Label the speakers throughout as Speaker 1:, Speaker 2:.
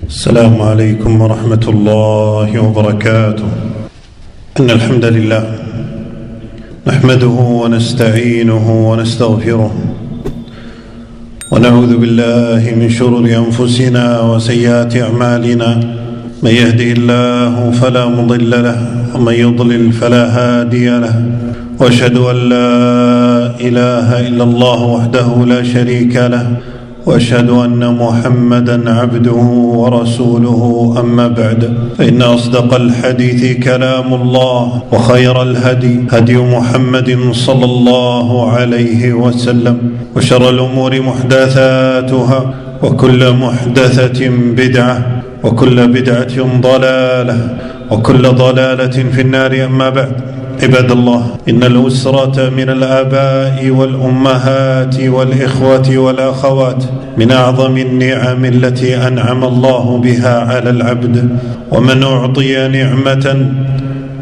Speaker 1: السلام عليكم ورحمة الله وبركاته. إن الحمد لله نحمده ونستعينه ونستغفره ونعوذ بالله من شرور أنفسنا وسيئات أعمالنا. من يهده الله فلا مضل له ومن يضلل فلا هادي له، وأشهد أن لا إله إلا الله وحده لا شريك له، وأشهد أن محمدًا عبده ورسوله. أما بعد، فإن أصدق الحديث كلام الله، وخير الهدي هدي محمد صلى الله عليه وسلم، وشر الأمور محدثاتها، وكل محدثة بدعة، وكل بدعة ضلالة، وكل ضلالة في النار. أما بعد، عباد الله، إن الأسرة من الآباء والأمهات والإخوة والأخوات من أعظم النعم التي أنعم الله بها على العبد، ومن أعطي نعمة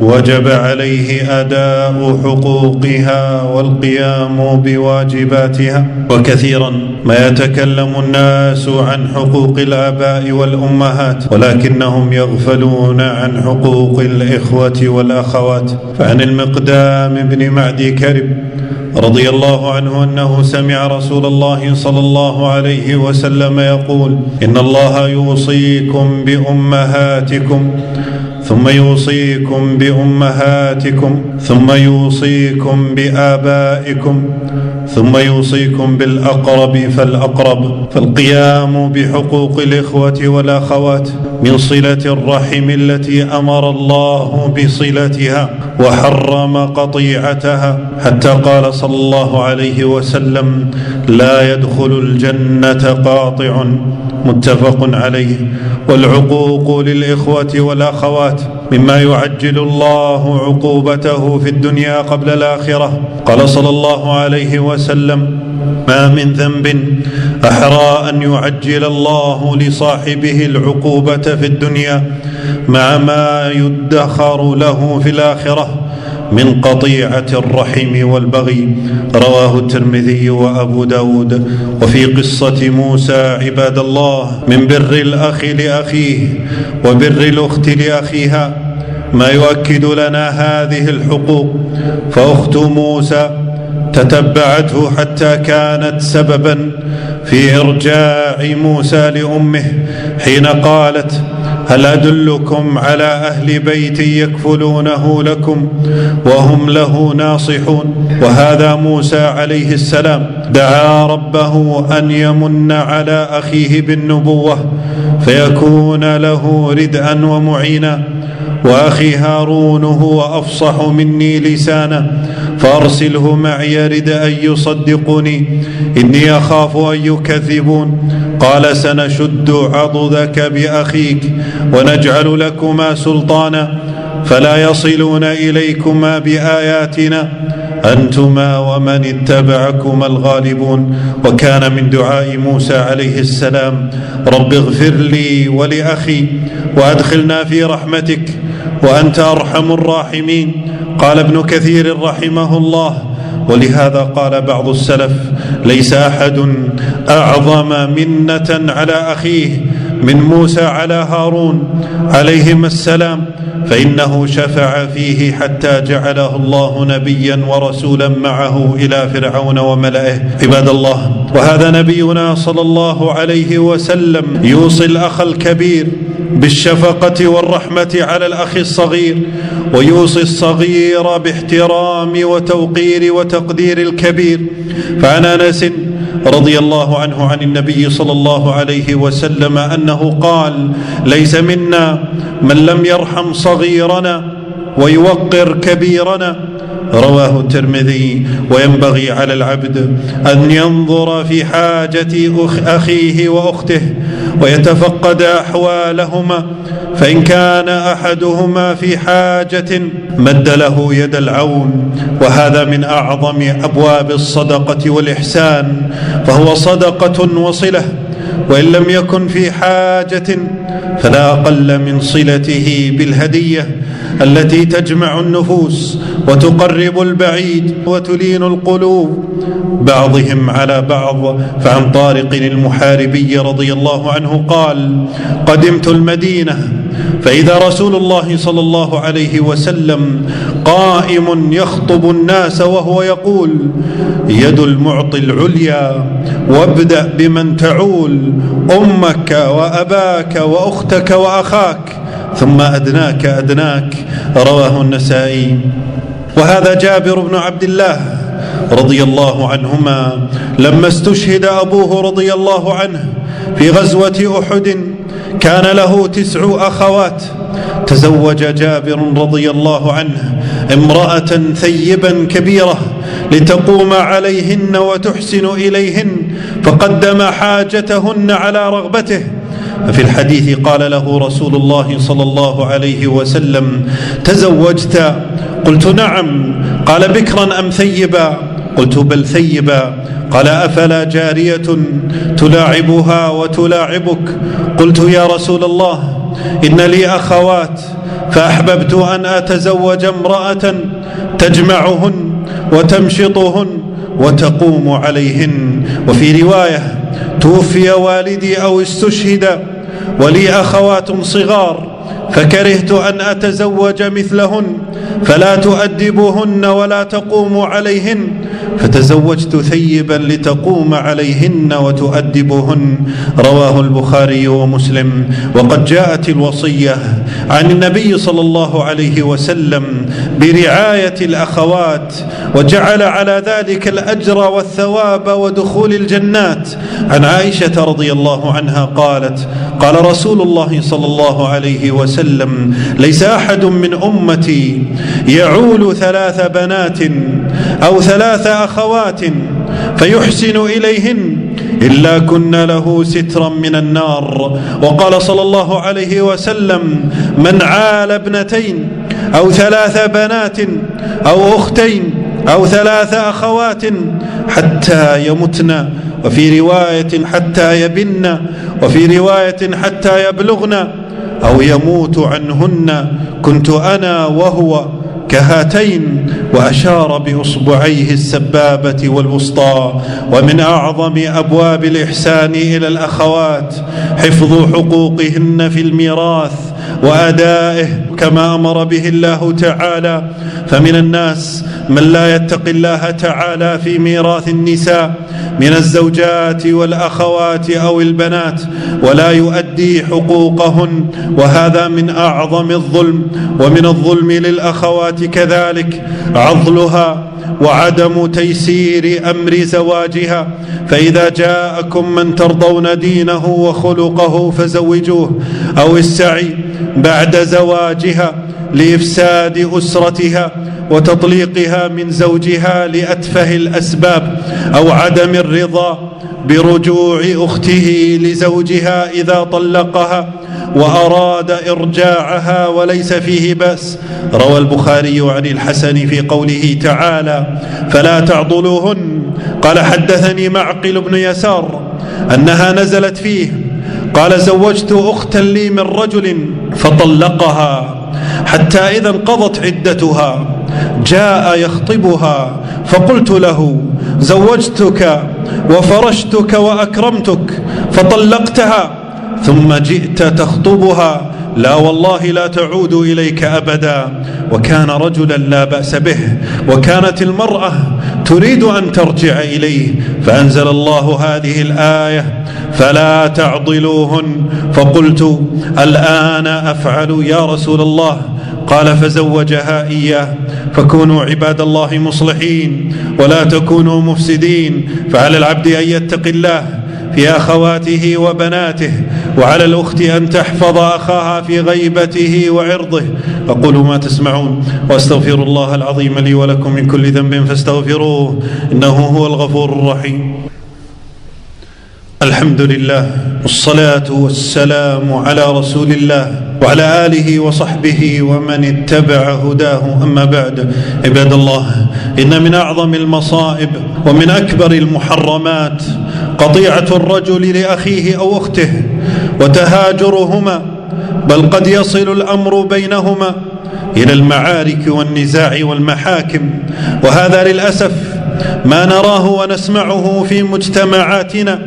Speaker 1: وجب عليه أداء حقوقها والقيام بواجباتها. وكثيرا ما يتكلم الناس عن حقوق الآباء والأمهات، ولكنهم يغفلون عن حقوق الإخوة والأخوات. فعن المقدام بن معدي كرب رضي الله عنه أنه سمع رسول الله صلى الله عليه وسلم يقول: إن الله يوصيكم بأمهاتكم، ثم يوصيكم بأمهاتكم، ثم يوصيكم بآبائكم، ثم يوصيكم بالأقرب فالأقرب. فالقيام بحقوق الإخوة والأخوات من صلة الرحم التي أمر الله بصلتها وحرم قطيعتها، حتى قال صلى الله عليه وسلم: لا يدخل الجنة قاطع. متفق عليه. والعقوق للإخوة والأخوات مما يعجل الله عقوبته في الدنيا قبل الآخرة. قال صلى الله عليه وسلم: ما من ذنب أحرى أن يعجل الله لصاحبه العقوبة في الدنيا مع ما يدخر له في الآخرة من قطيعة الرحم والبغي. رواه الترمذي وأبو داود. وفي قصة موسى عباد الله من بر الأخ لأخيه وبر الأخت لأخيها ما يؤكد لنا هذه الحقوق. فأخت موسى تتبعته حتى كانت سببا في إرجاع موسى لأمه حين قالت: هل أدلكم على أهل بيت يكفلونه لكم وهم له ناصحون؟ وهذا موسى عليه السلام دعا ربه أن يمن على أخيه بالنبوة فيكون له ردءا ومعينا. وأخي هارون هو أفصح مني لسانا فأرسله معي ردءا يصدقني إني أخاف أن يكذبون. قال: سنشد عضدك بأخيك ونجعل لكما سلطانا فلا يصلون إليكما بآياتنا أنتما ومن اتبعكما الغالبون. وكان من دعاء موسى عليه السلام: رب اغفر لي ولأخي وأدخلنا في رحمتك وأنت أرحم الراحمين. قال ابن كثير رحمه الله: ولهذا قال بعض السلف: ليس أحد أعظم منة على أخيه من موسى على هارون عليهما السلام، فإنه شفع فيه حتى جعله الله نبيا ورسولا معه إلى فرعون وملئه. عباد الله، وهذا نبينا صلى الله عليه وسلم يوصي الأخ الكبير بالشفقة والرحمة على الأخ الصغير، ويوصي الصغير باحترام وتوقير وتقدير الكبير. فعن أنس رضي الله عنه عن النبي صلى الله عليه وسلم أنه قال: ليس منا من لم يرحم صغيرنا ويوقر كبيرنا. رواه الترمذي. وينبغي على العبد أن ينظر في حاجة أخيه وأخته ويتفقد أحوالهما، فإن كان أحدهما في حاجة مد له يد العون، وهذا من أعظم أبواب الصدقة والإحسان، فهو صدقة وصلة. وإن لم يكن في حاجة فلا أقل من صلته بالهدية التي تجمع النفوس وتقرب البعيد وتلين القلوب بعضهم على بعض. فعن طارق المحاربي رضي الله عنه قال: قدمت المدينة فإذا رسول الله صلى الله عليه وسلم قائم يخطب الناس وهو يقول: يد المعطي العليا وابدأ بمن تعول، أمك وأباك وأختك وأخاك ثم أدناك أدناك. رواه النسائي. وهذا جابر بن عبد الله رضي الله عنهما لما استشهد أبوه رضي الله عنه في غزوة أحد كان له 9 أخوات. تزوج جابر رضي الله عنه امرأة ثيبا كبيرة لتقوم عليهن وتحسن إليهن، فقدم حاجتهن على رغبته. ففي الحديث قال له رسول الله صلى الله عليه وسلم: تزوجت؟ قلت: نعم. قال: بكرا أم ثيبا؟ قلت: بل ثيبا. قال: أفلا جارية تلاعبها وتلاعبك؟ قلت: يا رسول الله، إن لي أخوات فأحببت أن أتزوج امرأة تجمعهن وتمشطهن وتقوم عليهن. وفي رواية: توفي والدي أو استشهد ولي أخوات صغار فكرهت أن أتزوج مثلهن فلا تؤدبهن ولا تقوم عليهن، فتزوجت ثيبا لتقوم عليهن وتؤدبهن. رواه البخاري ومسلم. وقد جاءت الوصية عن النبي صلى الله عليه وسلم برعاية الأخوات، وجعل على ذلك الأجر والثواب ودخول الجنات. عن عائشة رضي الله عنها قالت: قال رسول الله صلى الله عليه وسلم: ليس أحد من أمتي يعول 3 بنات أو 3 أخوات فيحسن إليهن إلا كن له سترا من النار. وقال صلى الله عليه وسلم: من عال 2 أو 3 بنات أو أختين أو 3 أخوات حتى يمتن، وفي رواية حتى يبن، وفي رواية حتى يبلغن أو يموت عنهن، كنت أنا وهو كهاتين، وأشار بإصبعيه السبابة والوسطى. ومن أعظم أبواب الإحسان إلى الأخوات حفظ حقوقهن في الميراث وأدائه كما أمر به الله تعالى. فمن الناس من لا يتقي الله تعالى في ميراث النساء من الزوجات والأخوات أو البنات ولا يؤدي حقوقهن، وهذا من أعظم الظلم. ومن الظلم للأخوات كذلك عضلها وعدم تيسير أمر زواجها. فإذا جاءكم من ترضون دينه وخلقه فزوجوه، أو السعي بعد زواجها لإفساد أسرتها وتطليقها من زوجها لأتفه الأسباب، أو عدم الرضا برجوع أخته لزوجها إذا طلقها وأراد إرجاعها وليس فيه بأس. روى البخاري عن الحسن في قوله تعالى: فلا تعضلوهن. قال: حدثني معقل بن يسار أنها نزلت فيه قال: زوجت أختا لي من رجل فطلقها حتى إذا انقضت عدتها جاء يخطبها، فقلت له: زوجتك وفرشتك وأكرمتك فطلقتها ثم جئت تخطبها، لا والله لا تعود إليك أبدا. وكان رجلا لا بأس به، وكانت المرأة تريد أن ترجع إليه، فأنزل الله هذه الآية: فلا تعضلوهن. فقلت: الآن أفعل يا رسول الله؟ قال: فزوجها إياه. فكونوا عباد الله مصلحين ولا تكونوا مفسدين. فعلى العبد أن يتقي الله في أخواته وبناته، وعلى الأخت أن تحفظ أخاها في غيبته وعرضه. أقول ما تسمعون وأستغفر الله العظيم لي ولكم من كل ذنب فاستغفروه إنه هو الغفور الرحيم. الحمد لله والصلاة والسلام على رسول الله وعلى آله وصحبه ومن اتبع هداه، أما بعد. عباد الله، إن من أعظم المصائب ومن أكبر المحرمات قطيعة الرجل لأخيه أو أخته وتهاجرهما، بل قد يصل الأمر بينهما إلى المعارك والنزاع والمحاكم، وهذا للأسف ما نراه ونسمعه في مجتمعاتنا.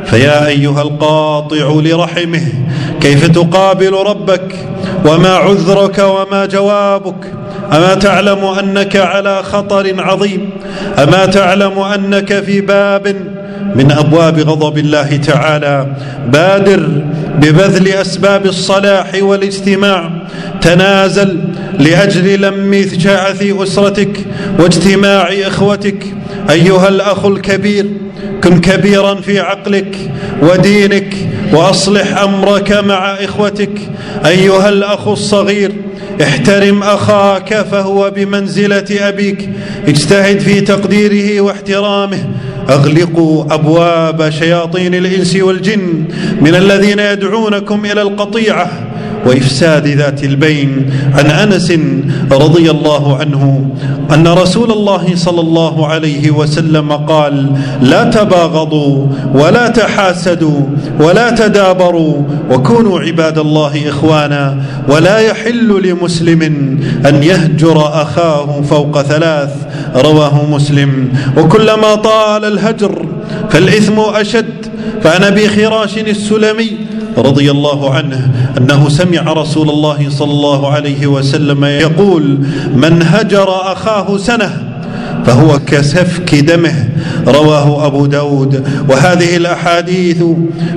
Speaker 1: فيا أيها القاطع لرحمه، كيف تقابل ربك وما عذرك وما جوابك؟ أما تعلم أنك على خطر عظيم؟ أما تعلم أنك في باب من أبواب غضب الله تعالى؟ بادر ببذل أسباب الصلاح والاجتماع، تنازل لأجل لم شعث أسرتك واجتماع إخوتك. أيها الأخ الكبير، كن كبيرا في عقلك ودينك وأصلح أمرك مع إخوتك. أيها الأخ الصغير، احترم أخاك فهو بمنزلة أبيك، اجتهد في تقديره واحترامه. أغلقوا أبواب شياطين الإنس والجن من الذين يدعونكم إلى القطيعة وإفساد ذات البين. عن أنس رضي الله عنه أن رسول الله صلى الله عليه وسلم قال: لا تباغضوا ولا تحاسدوا ولا تدابروا وكونوا عباد الله إخوانا، ولا يحل لمسلم أن يهجر أخاه فوق 3. رواه مسلم. وكلما طال الهجر فالإثم أشد. فعن أبي خراش السلمي رضي الله عنه أنه سمع رسول الله صلى الله عليه وسلم يقول: من هجر أخاه سنة فهو كسفك دمه. رواه أبو داود. وهذه الأحاديث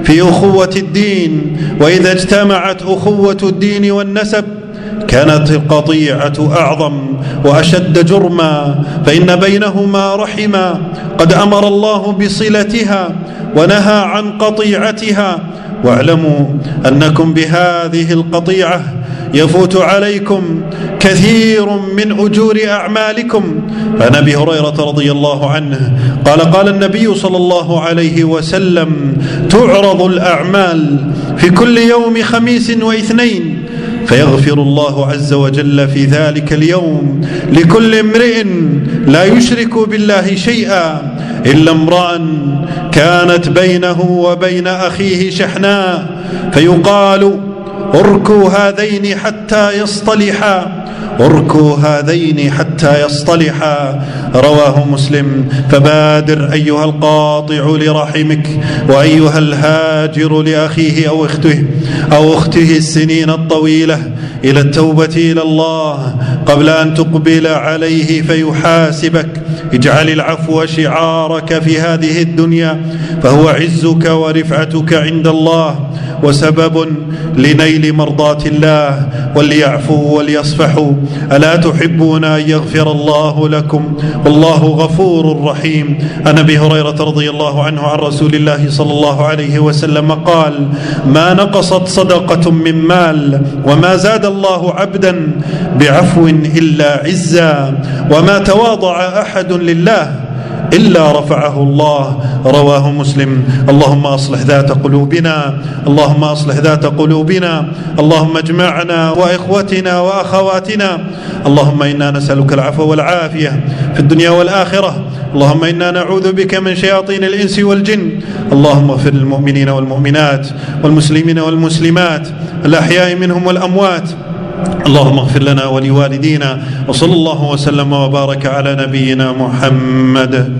Speaker 1: في أخوة الدين، وإذا اجتمعت أخوة الدين والنسب كانت القطيعة أعظم وأشد جرما، فإن بينهما رحما قد أمر الله بصلتها ونهى عن قطيعتها. واعلموا أنكم بهذه القطيعة يفوت عليكم كثير من أجور أعمالكم. فعن أبي هريرة رضي الله عنه قال النبي صلى الله عليه وسلم: تعرض الأعمال في كل يوم خميس واثنين، فيغفر الله عز وجل في ذلك اليوم لكل امرئ لا يشرك بالله شيئا إلا امرأ كانت بينه وبين أخيه شحناء، فيقال: اركوا هذين حتى يصطلحا، اركوا هذين حتى يصطلحا. رواه مسلم. فبادر أيها القاطع لرحمك، وأيها الهاجر لأخيه أو أخته السنين الطويلة إلى التوبة إلى الله قبل أن تقبل عليه فيحاسبك. اجعل العفو شعارك في هذه الدنيا، فهو عزك ورفعتك عند الله وسبب لنيل مرضاة الله. وليعفوا وليصفحوا، ألا تحبون أن يغفر الله لكم؟ والله غفور رحيم. عن أبي هريرة رضي الله عنه عن رسول الله صلى الله عليه وسلم قال: ما نقصت صدقة من مال، وما زاد الله عبدا بعفو إلا عزا، وما تواضع أحد لله إلا رفعه الله. رواه مسلم. اللهم أصلح ذات قلوبنا، اللهم أصلح ذات قلوبنا، اللهم اجمعنا وإخوتنا وأخواتنا. اللهم إنا نسألك العفو والعافية في الدنيا والآخرة. اللهم إنا نعوذ بك من شياطين الإنس والجن. اللهم اغفر للمؤمنين والمؤمنات والمسلمين والمسلمات الأحياء منهم والأموات. اللهم اغفر لنا ولوالدينا، وصلى الله وسلم وبارك على نبينا محمد.